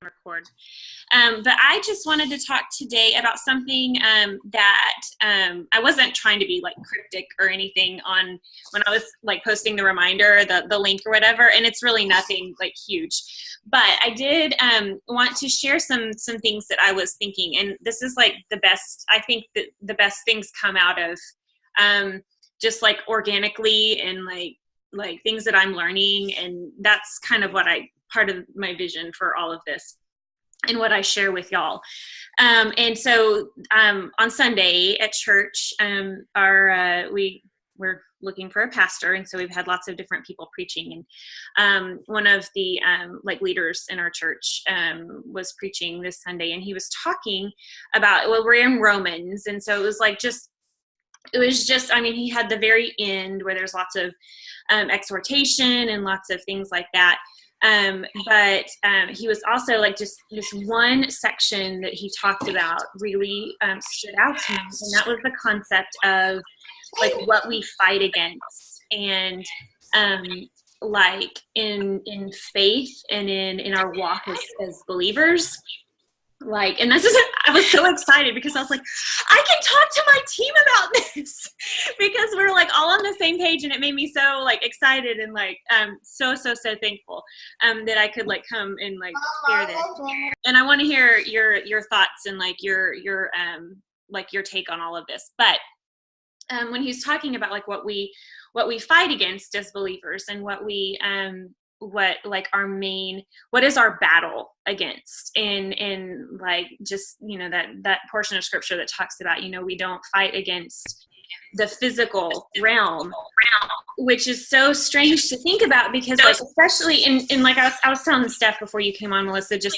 record. But I just wanted to talk today about something that I wasn't trying to be like cryptic or anything on when I was like posting the reminder, the link or whatever, and it's really nothing like huge. But I did want to share some things that I was thinking, and this is like the best, I think that the best things come out of just like organically and like things that I'm learning, and that's kind of what part of my vision for all of this and what I share with y'all. And so on Sunday at church, we're looking for a pastor, and so we've had lots of different people preaching, and one of the like leaders in our church was preaching this Sunday, and he was talking about, well, we're in Romans, and so it was just, I mean, he had the very end where there's lots of exhortation and lots of things like that. But he was also like just this one section that he talked about really stood out to me. And that was the concept of like what we fight against, and like in faith and in our walk as believers. Like, and this is, I was so excited because I was like, I can talk to my team about this because we're like all on the same page, and it made me so like excited and like so thankful that I could like come and like share this. And I want to hear your thoughts and like your take on all of this. But when he was talking about like what we fight against as believers, and what is our battle against, and like just, you know, that portion of scripture that talks about, you know, we don't fight against the physical realm, which is so strange to think about, because like especially in like I was telling Steph before you came on, Melissa, just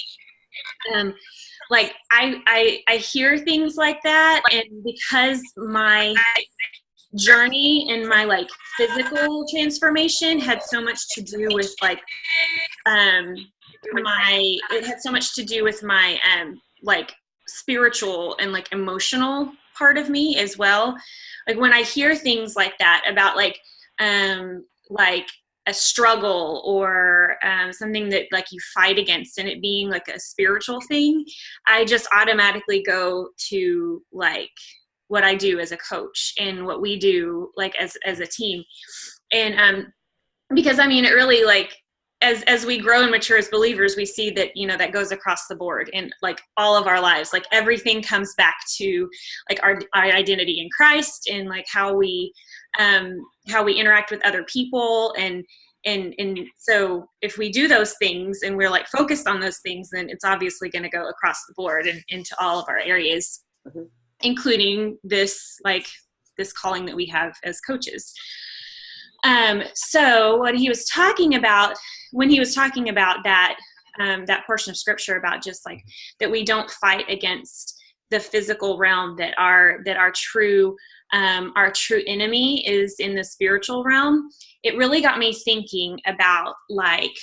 like I hear things like that, and because my journey and my like physical transformation had so much to do with like it had so much to do with my like spiritual and like emotional part of me as well. Like when I hear things like that about like a struggle or something that like you fight against, and it being like a spiritual thing, I just automatically go to like what I do as a coach and what we do like as a team. And because I mean, it really like as we grow and mature as believers, we see that, you know, that goes across the board in like all of our lives. Like everything comes back to like our identity in Christ, and like how we interact with other people, and so if we do those things and we're like focused on those things, then it's obviously going to go across the board and into all of our areas. Mm-hmm. Including this calling that we have as coaches. So what he was talking about when he was talking about that portion of scripture about just like that we don't fight against the physical realm, that our true enemy is in the spiritual realm, it really got me thinking about like,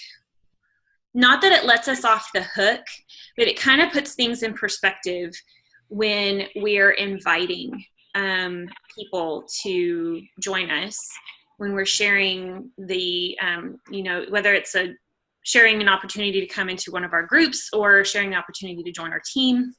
not that it lets us off the hook, but it kind of puts things in perspective when we're inviting people to join us, when we're sharing the, you know, whether it's sharing an opportunity to come into one of our groups or sharing the opportunity to join our team.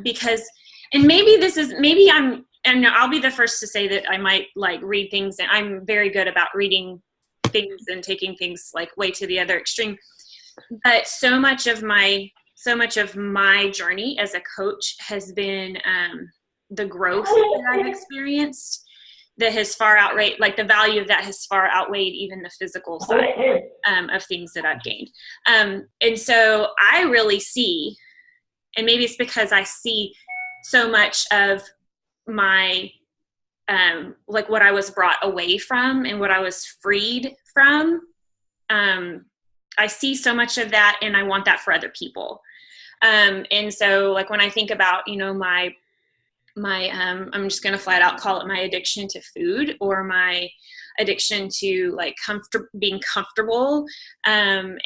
Because, and I'll be the first to say that I might like read things, and I'm very good about reading things and taking things like way to the other extreme. But so much of my journey as a coach has been the growth that I've experienced that has far outweighed, like the value of that has far outweighed even the physical side of things that I've gained. And so I really see, and maybe it's because I see so much of my, like what I was brought away from and what I was freed from. I see so much of that, and I want that for other people. And so like when I think about, you know, my I'm just going to flat out call it my addiction to food, or my addiction to like being comfortable, and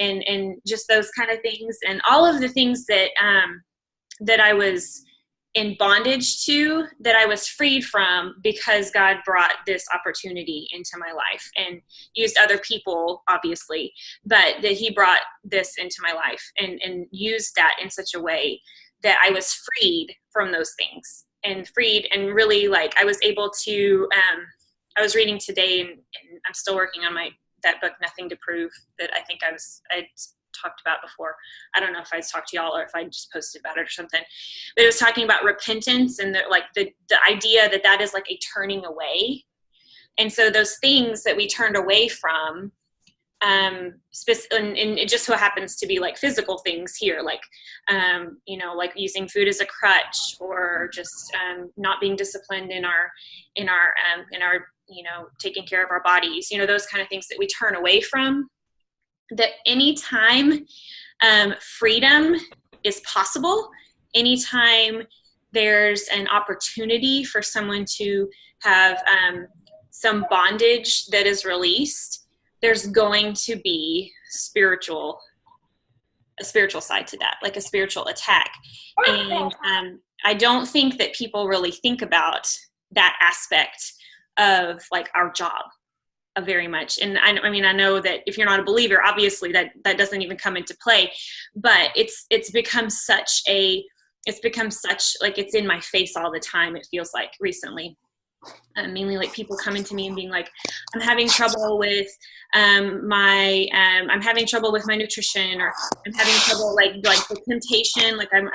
just those kind of things, and all of the things that I was in bondage to, that I was freed from, because God brought this opportunity into my life and used other people, obviously, but that he brought this into my life and used that in such a way that I was freed from those things, and freed, and really, like, I was able to, I was reading today, and I'm still working on that book, Nothing to Prove, that I think I talked about before. I don't know if I talked to y'all or if I just posted about it or something, but it was talking about repentance, and the idea that is like a turning away. And so those things that we turned away from, and it just so happens to be like physical things here, like, like using food as a crutch, or just not being disciplined in our taking care of our bodies, those kind of things that we turn away from. That anytime freedom is possible, anytime there's an opportunity for someone to have some bondage that is released, there's going to be a spiritual side to that, like a spiritual attack. And I don't think that people really think about that aspect of like our job very much. And I know that if you're not a believer, obviously that doesn't even come into play, but it's become such like it's in my face all the time. It feels like recently, mainly like people coming to me and being like, I'm having trouble with my nutrition, or I'm having trouble like the temptation, like I'm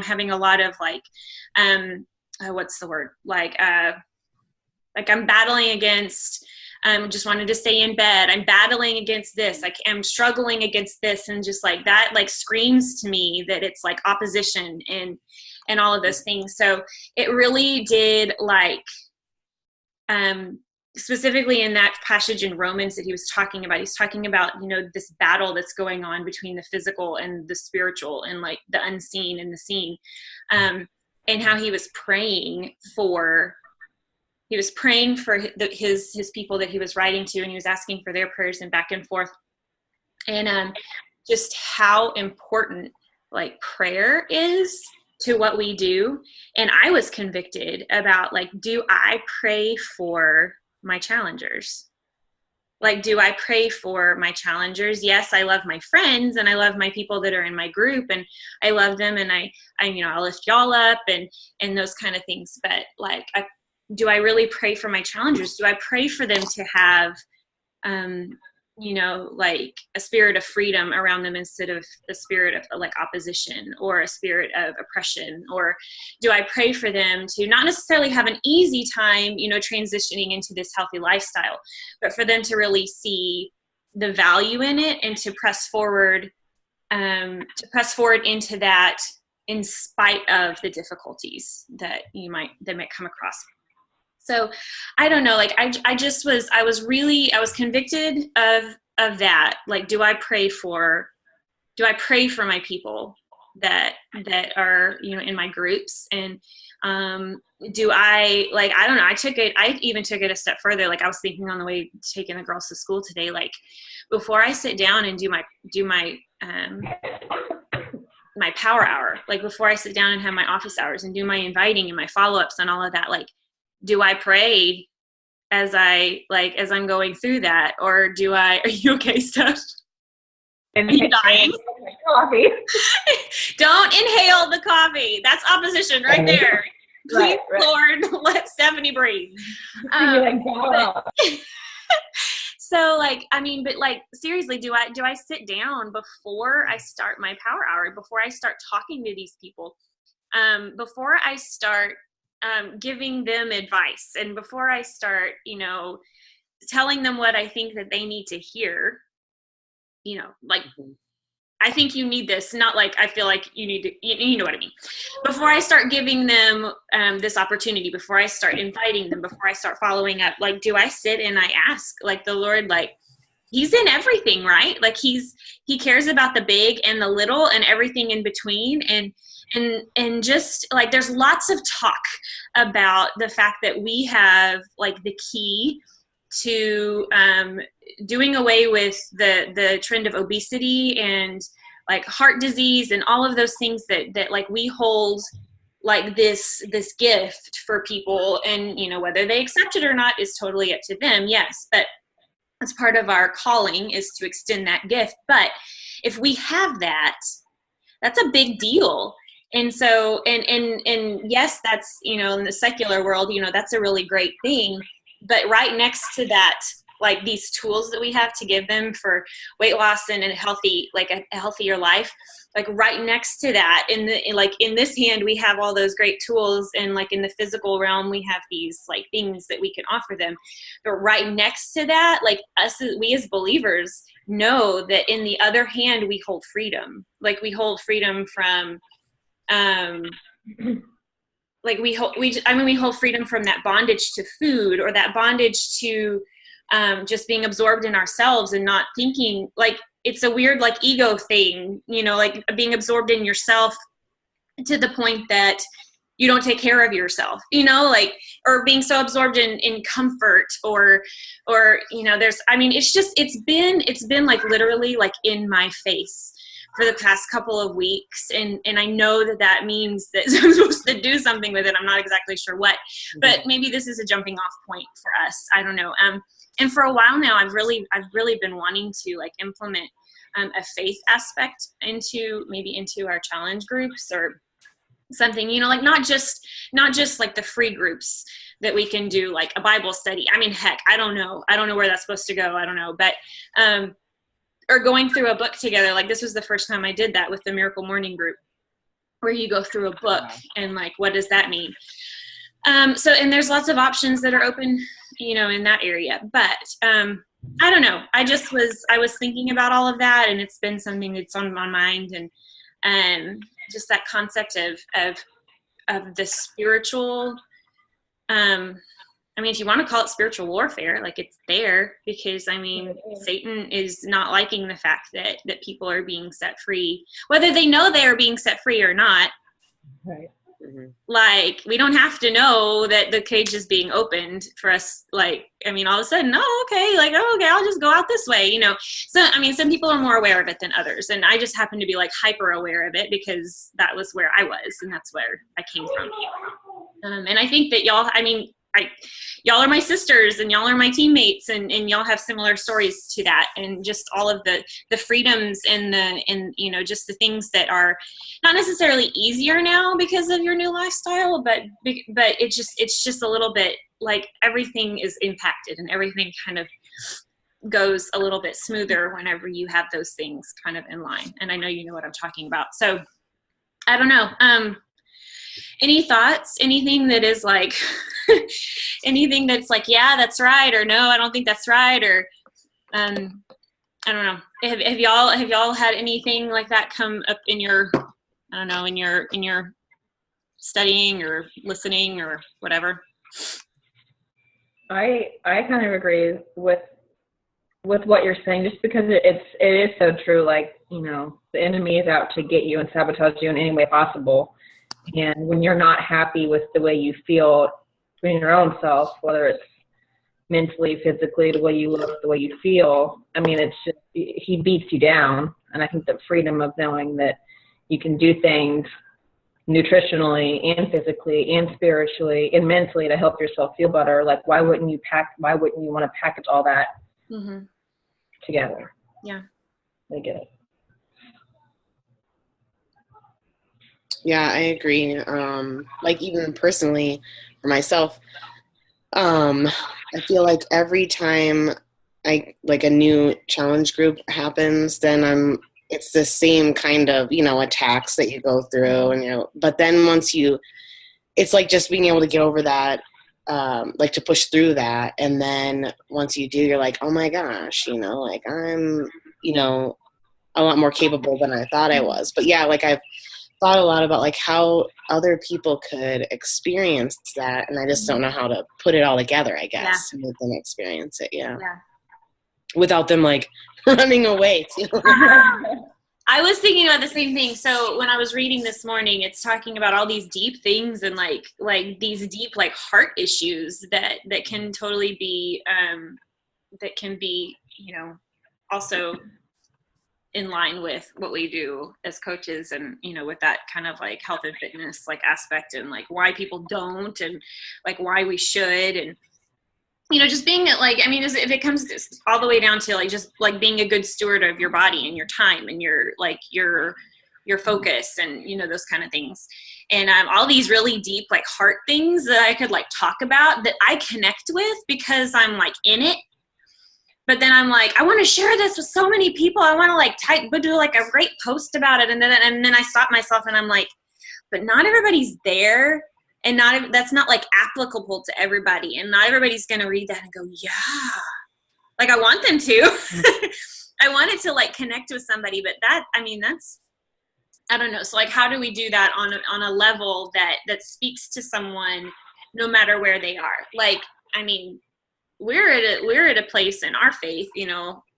having a lot of like what's the word, like I'm battling against, just wanted to stay in bed. I'm battling against this. Like I'm struggling against this. And just like that, like screams to me that it's like opposition and all of those things. So it really did, like, specifically in that passage in Romans that he's talking about, this battle that's going on between the physical and the spiritual, and like the unseen and the seen, and how he was praying for his people that he was writing to, and he was asking for their prayers and back and forth. And just how important like prayer is to what we do. And I was convicted about, like, do I pray for my challengers? Like, do I pray for my challengers? Yes, I love my friends and I love my people that are in my group, and I love them, and I'll lift y'all up and those kind of things. But like, do I really pray for my challengers? Do I pray for them to have, like a spirit of freedom around them, instead of a spirit of like opposition or a spirit of oppression? Or do I pray for them to not necessarily have an easy time, transitioning into this healthy lifestyle, but for them to really see the value in it, and to press forward into that, in spite of the difficulties that they might come across. So I don't know, like I was convicted of that. Like, do I pray for my people that are, in my groups? And do I, like, I don't know, I even took it a step further. Like, I was thinking on the way taking the girls to school today, like, before I sit down and do my my power hour, like before I sit down and have my office hours and do my inviting and my follow-ups and all of that, like, do I pray as I'm going through that? Or are you okay, Steph? And you dying? Coffee. Don't inhale the coffee. That's opposition right there. Please, right. Lord, let Stephanie breathe. So like, but like, seriously, do I sit down before I start my power hour, before I start talking to these people, before I start giving them advice, and before I start, telling them what I think that they need to hear, like, I think you need this, not like I feel like you need to, you know what I mean? Before I start giving them this opportunity, before I start inviting them, before I start following up, like, do I sit and I ask, like, the Lord, like, he's in everything, right? Like, he cares about the big and the little and everything in between. And just like, there's lots of talk about the fact that we have like the key to doing away with the trend of obesity and like heart disease and all of those things that like we hold like this gift for people, and whether they accept it or not is totally up to them. Yes, but as part of our calling is to extend that gift. But if we have that, that's a big deal. And so, and yes, that's, in the secular world, that's a really great thing. But right next to that, like these tools that we have to give them for weight loss and a healthy, like a healthier life, like right next to that, in this hand, we have all those great tools. And like in the physical realm, we have these like things that we can offer them. But right next to that, like we as believers know that in the other hand, we hold freedom. Like we hold freedom from, like we hold freedom from that bondage to food, or that bondage to just being absorbed in ourselves and not thinking. Like it's a weird like ego thing, like being absorbed in yourself to the point that you don't take care of yourself, like, or being so absorbed in comfort or it's been like literally like in my face for the past couple of weeks. And I know that means that I'm supposed to do something with it. I'm not exactly sure what, but maybe this is a jumping off point for us. I don't know. And for a while now, I've really been wanting to like implement a faith aspect into our challenge groups or something, like not just like the free groups that we can do, like a Bible study. I mean, heck, I don't know where that's supposed to go. I don't know, but, or going through a book together. Like this was the first time I did that with the Miracle Morning group, where you go through a book and like, what does that mean? So, and there's lots of options that are open, in that area, but, I don't know. I was thinking about all of that, and it's been something that's on my mind, and just that concept of the spiritual, if you want to call it spiritual warfare, like it's there, because Satan is not liking the fact that people are being set free, whether they know they are being set free or not. Right. Mm-hmm. Like, we don't have to know that the cage is being opened for us. Like, all of a sudden, okay, I'll just go out this way, So, some people are more aware of it than others. And I just happen to be like hyper aware of it because that was where I was, and that's where I came from. And I think that y'all, y'all are my sisters, and y'all are my teammates, and y'all have similar stories to that, and just all of the freedoms and just the things that are not necessarily easier now because of your new lifestyle, but it's just a little bit like everything is impacted, and everything kind of goes a little bit smoother whenever you have those things kind of in line. And I know you know what I'm talking about. So I don't know. Any thoughts? Anything that is like, anything that's like, yeah, that's right, or no, I don't think that's right, or I don't know. Have y'all had anything like that come up in your, I don't know, in your studying or listening or whatever? I kind of agree with what you're saying, just because it is so true. Like, the enemy is out to get you and sabotage you in any way possible. And when you're not happy with the way you feel in your own self, whether it's mentally, physically, the way you look, the way you feel, it's just, he beats you down. And I think the freedom of knowing that you can do things nutritionally and physically and spiritually and mentally to help yourself feel better. Like, why wouldn't you want to package all that together? Yeah. I get it. Yeah, I agree. Like even personally for myself, I feel like every time a new challenge group happens, then it's the same kind of, attacks that you go through, and, but then it's like just being able to get over that, like to push through that. And then once you do, you're like, oh my gosh, like I'm, a lot more capable than I thought I was. But yeah, like I've thought a lot about like how other people could experience that, and I just don't know how to put it all together, I guess, to make them experience it. Yeah. Without them like running away too. I was thinking about the same thing. So when I was reading this morning, it's talking about all these deep things and like these deep like heart issues that can totally be also in line with what we do as coaches, and with that kind of like health and fitness like aspect, and like why people don't, and like why we should, and just being like, I mean, if it comes all the way down to like just like being a good steward of your body and your time and your focus, and those kind of things, and all these really deep like heart things that I could like talk about that I connect with because I'm like in it. But then I'm like, I want to share this with so many people. I want to like do like a great post about it. And then I stop myself and I'm like, but not everybody's there. And that's not like applicable to everybody. And not everybody's going to read that and go, yeah, like I want them to. I wanted to like connect with somebody, but that's, I don't know. So like, how do we do that on a level that speaks to someone no matter where they are? Like, I mean, we're at a place in our faith,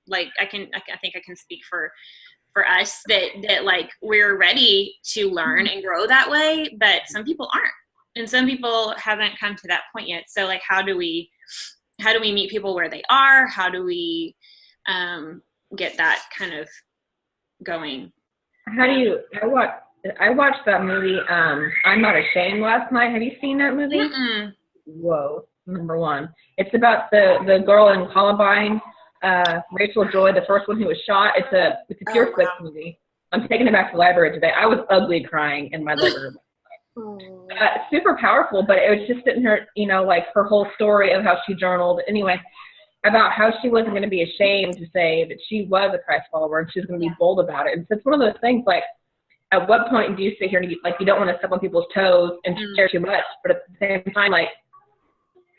like I think I can speak for us that like we're ready to learn and grow that way, but some people aren't, and some people haven't come to that point yet. So like, how do we meet people where they are? How do we get that kind of going? I watched that movie, I'm Not Ashamed, last night. Have you seen that movie? Mm-mm. Whoa. Number one. It's about the girl in Columbine, Rachel Joy, the first one who was shot. It's a pure flick movie. I'm taking it back to the library today. I was ugly crying in my living room. Super powerful, but it was just in her, like her whole story of how she journaled. Anyway, about how she wasn't going to be ashamed to say that she was a Christ follower and she was going to be bold about it. And so it's one of those things like, at what point do you sit here and you don't want to step on people's toes and share too much, but at the same time, like,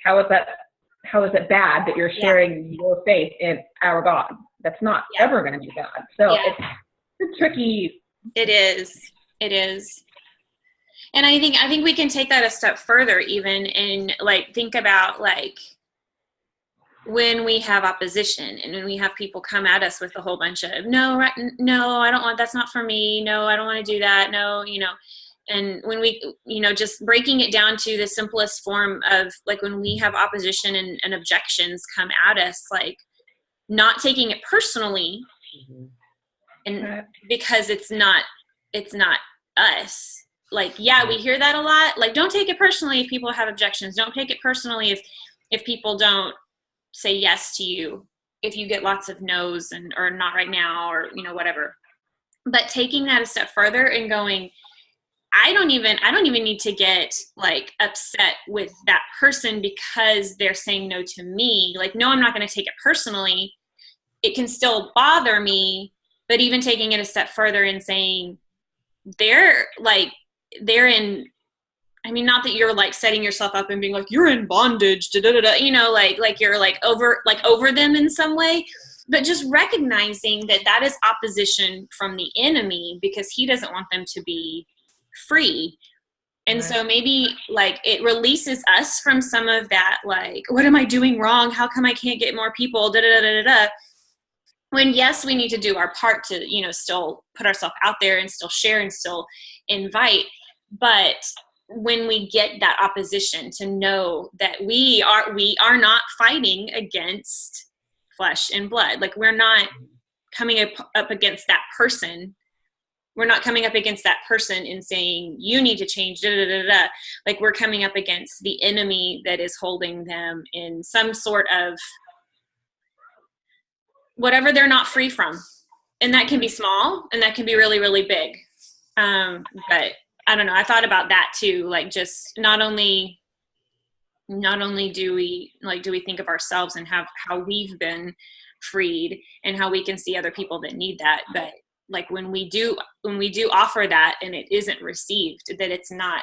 how is it bad that you're sharing your faith in our God? That's not ever going to be God. So it's tricky. It is. And I think we can take that a step further even, and like think about like when we have opposition and when we have people come at us with a whole bunch of no, I don't want, that's not for me. No, I don't want to do that. No, and when we, just breaking it down to the simplest form of like when we have opposition and objections come at us, like not taking it personally, and because it's not us. Like, we hear that a lot. Like, don't take it personally if people have objections. Don't take it personally if people don't say yes to you, if you get lots of no's or not right now, or, whatever. But taking that a step further and going, I don't even need to get like upset with that person because they're saying no to me. Like, no, I'm not going to take it personally. It can still bother me, but even taking it a step further and saying they're in, I mean, not that you're like setting yourself up and being like, you're in bondage, like you're like over them in some way, but just recognizing that is opposition from the enemy because he doesn't want them to be free. And so maybe like it releases us from some of that, like, what am I doing wrong? How come I can't get more people? When yes, we need to do our part to, still put ourselves out there and still share and still invite. But when we get that opposition, to know that we are not fighting against flesh and blood. Like, we're not coming up against that person. We're not coming up against that person and saying, you need to change, Like, we're coming up against the enemy that is holding them in some sort of whatever they're not free from. And that can be small and that can be really, really big. But I don't know. I thought about that too. Like, just not only do we think of ourselves and how we've been freed and how we can see other people that need that, but like when we do offer that and it isn't received, that's not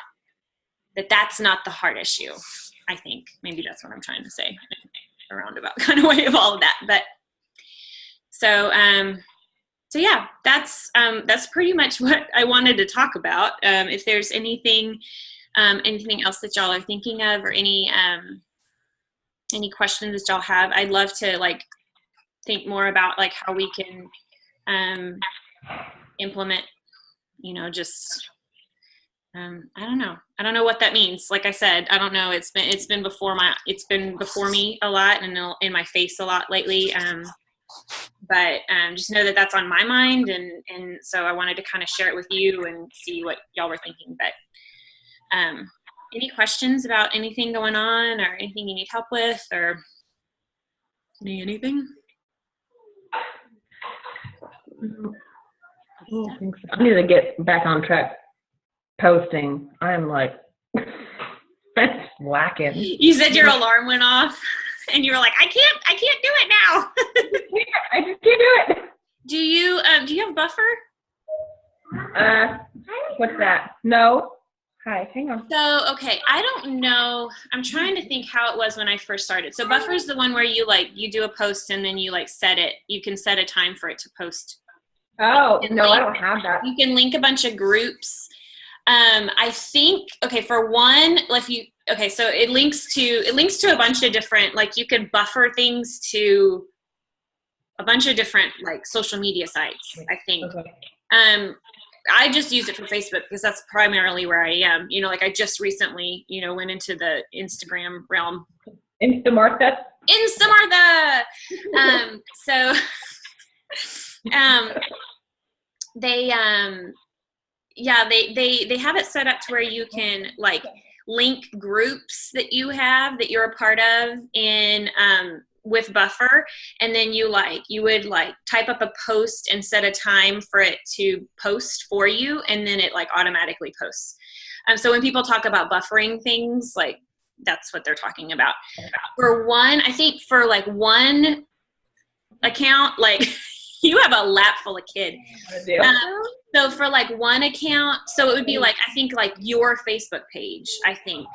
the heart issue. I think maybe that's what I'm trying to say, a roundabout kind of way of all of that. But so yeah, that's pretty much what I wanted to talk about. If there's anything else that y'all are thinking of, or any questions that y'all have, I'd love to like think more about like how we can implement, just I don't know what that means. Like I said, I don't know. It's been before me a lot and in my face a lot lately. but just know that that's on my mind. And so I wanted to kind of share it with you and see what y'all were thinking. But any questions about anything going on or anything you need help with or anything? I don't think so. I need to get back on track posting. I'm like, that's lacking. You said your alarm went off and you were like, I can't do it now. I just can't do it. Do you have Buffer? What's that? No. Hi, hang on. So, okay, I don't know. I'm trying to think how it was when I first started. So Buffer is the one where you do a post and then you set it. You can set a time for it to post. Oh, no, I don't have that. You can link a bunch of groups. I think, okay, for one, so it links to a bunch of different, you could buffer things to a bunch of different social media sites, I think. Okay. I just use it for Facebook because that's primarily where I am. I just recently, went into the Instagram realm. Instamartha. So, they have it set up to where you can link groups that you're a part of in with Buffer, and then you would type up a post and set a time for it to post for you, and then it automatically posts. So when people talk about buffering things, that's what they're talking about. For one, I think for one account, you have a lap full of kids. So for one account, so it would be I think your Facebook page, I think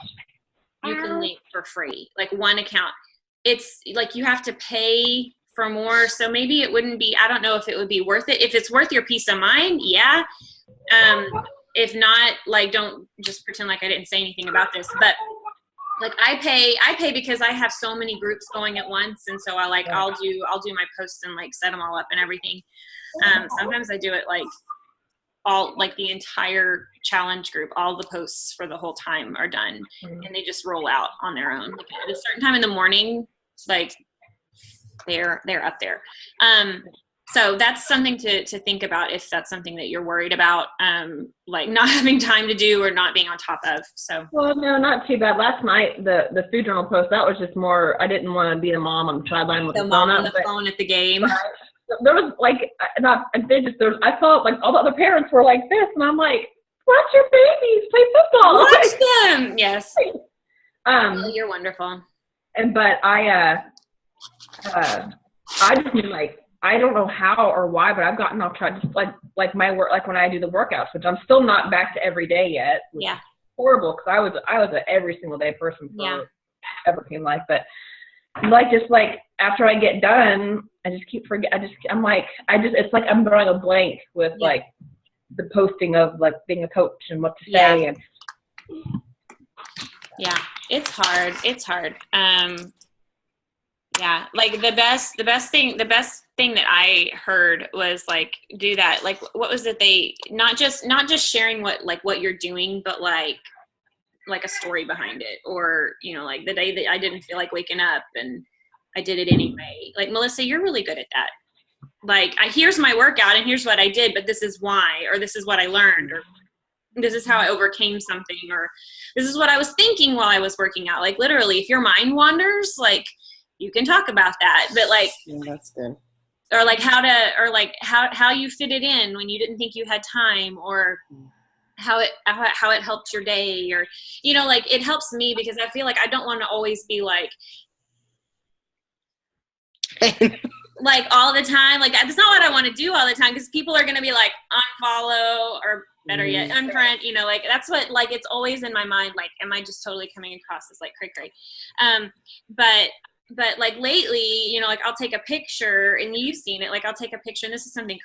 you can link for free, one account. It's you have to pay for more. So maybe it wouldn't be, I don't know if it would be worth it. If it's worth your peace of mind, yeah. If not, don't just pretend like I didn't say anything about this, but I pay because I have so many groups going at once. And so I'll do my posts and set them all up and everything. Sometimes I do it all the entire challenge group, all the posts for the whole time are done, and they just roll out on their own. At a certain time in the morning, they're up there. So that's something to think about if that's something that you're worried about, not having time to do or not being on top of. So. Well, no, not too bad. Last night, the food journal post, that was just more, I didn't want to be a mom on the sideline with the mom on the phone at the game. There was I saw all the other parents were like this, and I'm like, watch your babies play football. Watch them. Yes. You're wonderful. But I just mean I don't know how or why, but I've gotten off track. Just my work, when I do the workouts, which I'm still not back to every day yet. Yeah. Horrible, because I was an every single day person for everything but after I get done, I just keep forgetting. It's I'm drawing a blank with the posting of being a coach and what to say. And yeah, it's hard. Yeah, the best thing that I heard was do that. What was it? They not just sharing what you're doing, but a story behind it, or the day that I didn't feel like waking up and I did it anyway. Melissa, you're really good at that. Here's my workout and here's what I did, but this is why, or this is what I learned, or this is how I overcame something, or this is what I was thinking while I was working out. Literally, if your mind wanders, you can talk about that, but yeah, that's good. Or how you fit it in when you didn't think you had time, or how it helped your day, or it helps me because I feel I don't want to always be all the time. That's not what I want to do all the time, because people are going to be unfollow, or better yet, unfriend, that's what, it's always in my mind, am I just totally coming across as cray-cray? But lately, I'll take a picture, and you've seen it, I'll take a picture, and this is something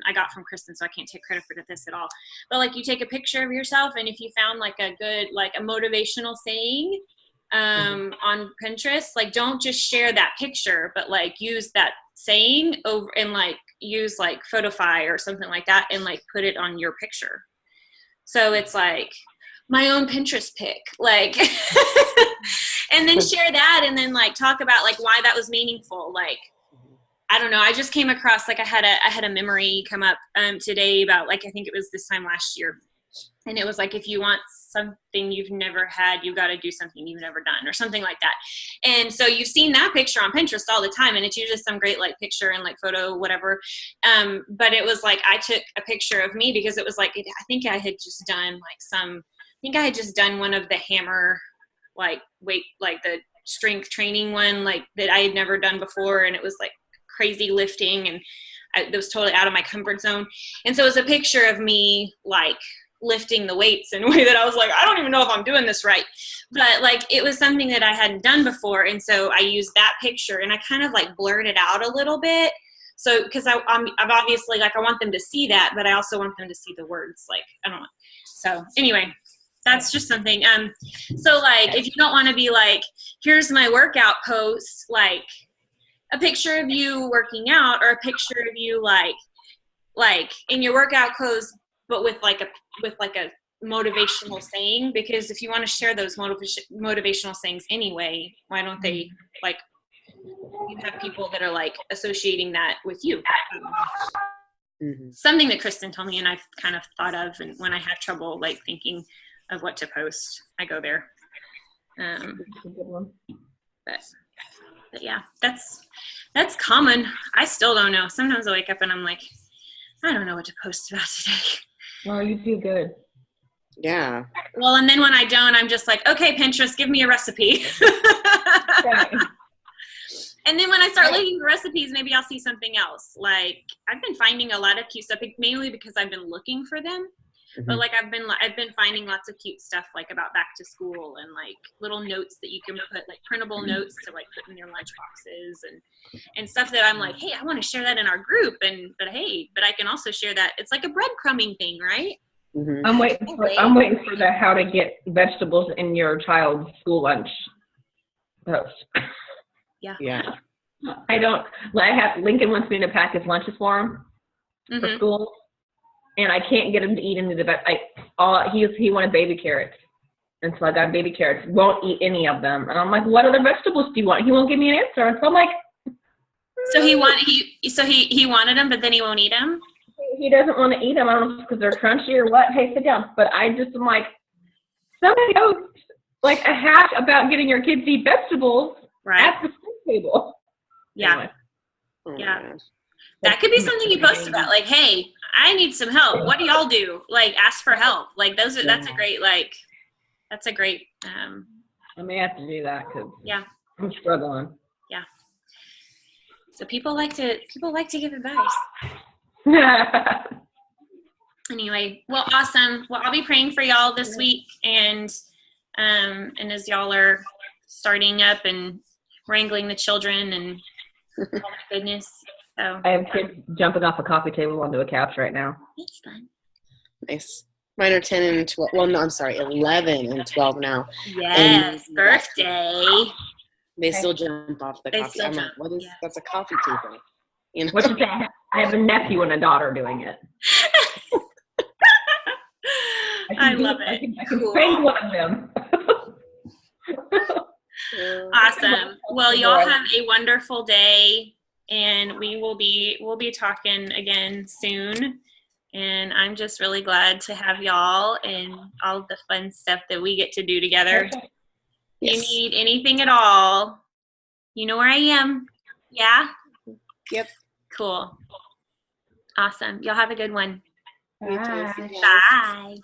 I got from Kristen, so I can't take credit for this at all. But you take a picture of yourself, and if you found a good, a motivational saying, on Pinterest, don't just share that picture, but use that saying over and use Photify or something like that, and put it on your picture. So it's my own Pinterest pic, and then share that, and then talk about why that was meaningful. I don't know. I just came across, like, I had a memory come up today about, like, I think it was this time last year. And it was like, if you want something you've never had, you got to do something you've never done, or something like that. And so you've seen that picture on Pinterest all the time, and it's usually some great, like, picture and, like, photo, whatever. But it was like, I took a picture of me because it was like, I think I had just done one of the hammer, like, weight, like the strength training one, like, that I had never done before. And it was like crazy lifting, and it was totally out of my comfort zone. And so it was a picture of me, like, lifting the weights in a way that I was like, I don't even know if I'm doing this right. But, like, it was something that I hadn't done before. And so I used that picture, and I kind of, like, blurred it out a little bit. So, because I'm obviously, like, I want them to see that, but I also want them to see the words. Like, I don't want. So anyway, that's just something. So, like, if you don't want to be like, here's my workout post, like a picture of you working out, or a picture of you like in your workout clothes, but with like a motivational saying, because if you want to share those motivational sayings anyway, why don't they, like, you have people that are, like, associating that with you. Something that Kristen told me, and I've kind of thought of, and when I have trouble, like, thinking of what to post, I go there. But yeah, that's common. I still don't know. Sometimes I wake up and I'm like, I don't know what to post about today. Well, you do good. Yeah. Well, and then when I don't, I'm just like, okay, Pinterest, give me a recipe. Right. And then when I start looking for recipes, maybe I'll see something else. Like, I've been finding a lot of cute stuff, mainly because I've been looking for them. But, like, I've been finding lots of cute stuff, like, about back to school, and, like, little notes that you can put, like, printable notes to, like, put in your lunch boxes, and stuff that I'm like, hey, I want to share that in our group, but I can also share that. It's like a breadcrumbing thing, right? I'm waiting for the how to get vegetables in your child's school lunch post. Yeah. Lincoln wants me to pack his lunches for him for school. And I can't get him to eat any of the he wanted baby carrots. And so I got baby carrots. Won't eat any of them. And I'm like, what other vegetables do you want? He won't give me an answer. And so I'm like, So he wanted them, but then he won't eat them? He doesn't want to eat them. I don't know if it's because they're crunchy or what. Hey, sit down. But I just am like, somebody knows, like, a hack about getting your kids to eat vegetables at the school table. Yeah. Anyway. Yeah. That could be something you post about, like, hey, I need some help. What do y'all do? Like, ask for help. Like, that's a great, I may have to do that because I'm struggling. Yeah. So people like to give advice. Anyway, well, awesome. Well, I'll be praying for y'all this week, and as y'all are starting up and wrangling the children and all that goodness. So I have kids jumping off a coffee table onto a couch right now. It's fun. Nice. Mine are 10 and 12. Well, no, I'm sorry, 11 and 12 now. Yes, and birthday. They still jump off the coffee. I'm like, what is that's a coffee table? You know? What's it say? I have a nephew and a daughter doing it. I love it. I can spank one of them. Awesome. Well, y'all have a wonderful day, and we'll be talking again soon. And I'm just really glad to have y'all and all the fun stuff that we get to do together. Yes. If you need anything at all, you know where I am. Yeah? Yep. Cool. Awesome. Y'all have a good one. Bye. Bye.